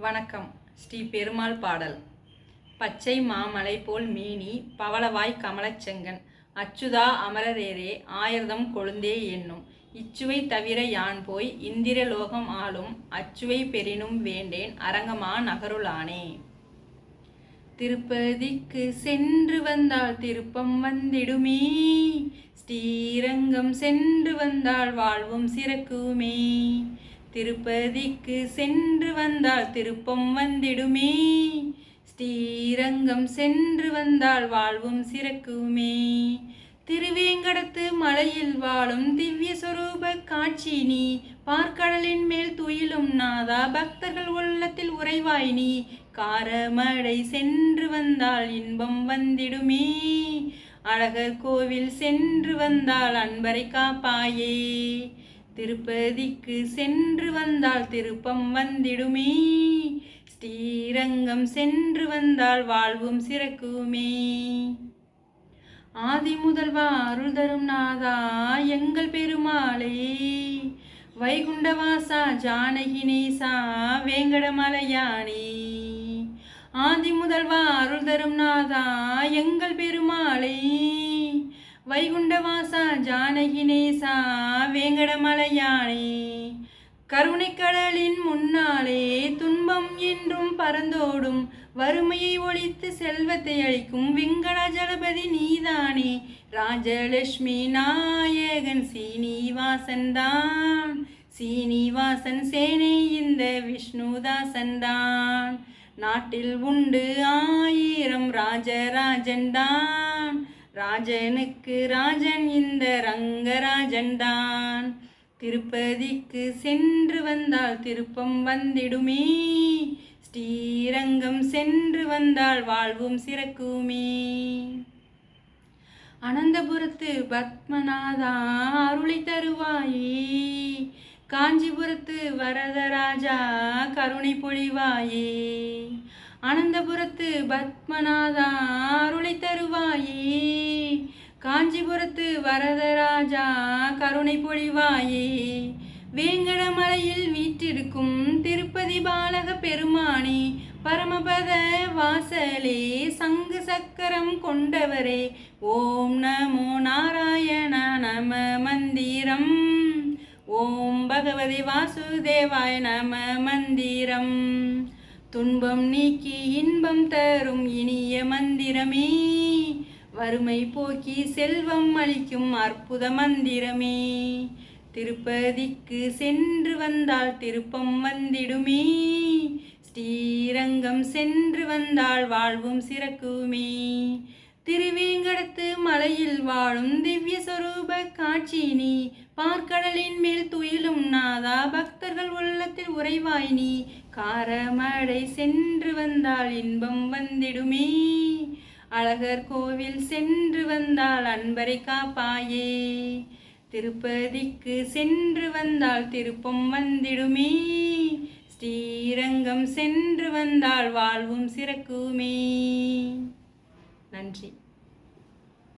வணக்கம். ஸ்ரீ பெருமாள் பாடல். பச்சை மாமலை போல் மேனி பவளவாய் கமலச் செங்கன் அச்சுதா அமரரேரே ஆயிரதம் கொழுந்தே என்னும் இச்சுவை தவிர யான் போய் இந்திர லோகம் ஆளும் அச்சுவை பெறினும் வேண்டேன் அரங்கமா நகருளானே. திருப்பதிக்கு சென்று வந்தால் திருப்பம் வந்திடுமே, ஸ்ரீரங்கம் சென்று வந்தால் வாழ்வும் சிறக்குமே. திருப்பதிக்கு சென்று வந்தால் திருப்பம் வந்திடுமே, ஸ்ரீரங்கம் சென்று வந்தால் வாழ்வும் சிறக்குமே. திருவேங்கடத்து மலையில் வாழும் திவ்ய சொரூப காட்சி நீ, பார்க்கடலின் மேல் துயிலும் நாதா பக்தர்கள் உள்ளத்தில் உறைவாய் நீ. காரமடை சென்று வந்தால் இன்பம் வந்திடுமே, அழகர் கோவில் சென்று வந்தால் அன்பரை காப்பாயே. திருப்பதிக்கு சென்று வந்தால் திருப்பம் வந்திடுமே, ஸ்ரீரங்கம் சென்று வந்தால் வாழ்வும் சிறக்குமே. ஆதி முதல்வா அருள் தரும் நாதா எங்கள் பெருமாளே, வைகுண்டவாசா ஜானகி நேசா வேங்கடமலையானே. ஆதி முதல்வா அருள் தரும் நாதா எங்கள் பெருமாளே, வைகுண்டவாசா ஜானகி நேசா வேங்கடமலையானே. கருணைக்கடலின் முன்னாலே துன்பம் என்றும் பறந்தோடும், வறுமையை ஒழித்து செல்வத்தை அளிக்கும் வெங்கடாஜலபதி நீதானே. ராஜலட்சுமி நாயகன் சீனிவாசன் தான், சீனிவாசன் சேனை இந்த விஷ்ணுதாசன் தான். நாட்டில் உண்டு 1000 ராஜராஜன் தான், ராஜனுக்கு ராஜன் இந்த ரங்கராஜன் தான். திருப்பதிக்கு சென்று வந்தால் திருப்பம் வந்திடுமே, ஸ்ரீரங்கம் சென்று வந்தால் வாழ்வும் சிறக்குமே. அனந்தபுரத்து பத்மநாதா அருளை தருவாயே, காஞ்சிபுரத்து வரதராஜா கருணை பொழிவாயே. அனந்தபுரத்து பத்மநாதா அருளை தருவாயே, காஞ்சிபுரத்து வரதராஜா கருணை பொழிவாயே. வேங்கடமலையில் வீற்றிருக்கும் திருப்பதி பாலக பெருமானே, பரமபத வாசலே சங்கு சக்கரம் கொண்டவரே. ஓம் நமோ நாராயண நம மந்திரம், ஓம் பகவதி வாசுதேவாய நம மந்திரம். துன்பம் நீக்கி இன்பம் தரும் இனிய மந்திரமே, வறுமை போக்கி செல்வம் அளிக்கும் அற்புத மந்திரமே. திருப்பதிக்கு சென்று வந்தால் திருப்பம் வந்திடுமே, ஸ்ரீரங்கம் சென்று வந்தால் வாழ்வும் சிறக்குமே. திருவேங்கடத்து மலையில் வாழும் திவ்ய சொரூப காட்சி நீ, பார்க்கடலின் மேல் துயிலும் நாதா பக்தர்கள் உள்ளத்தில் உறைவாய் நீ. காரமடை சென்று வந்தால் இன்பம் வந்திடுமே, அழகர் கோவில் சென்று வந்தால் அன்பரை காப்பாயே. திருப்பதிக்கு சென்று வந்தால் திருப்பம் வந்திடுமே, ஸ்ரீரங்கம் சென்று வந்தால் வாழ்வும் சிறக்குமே. நன்றி.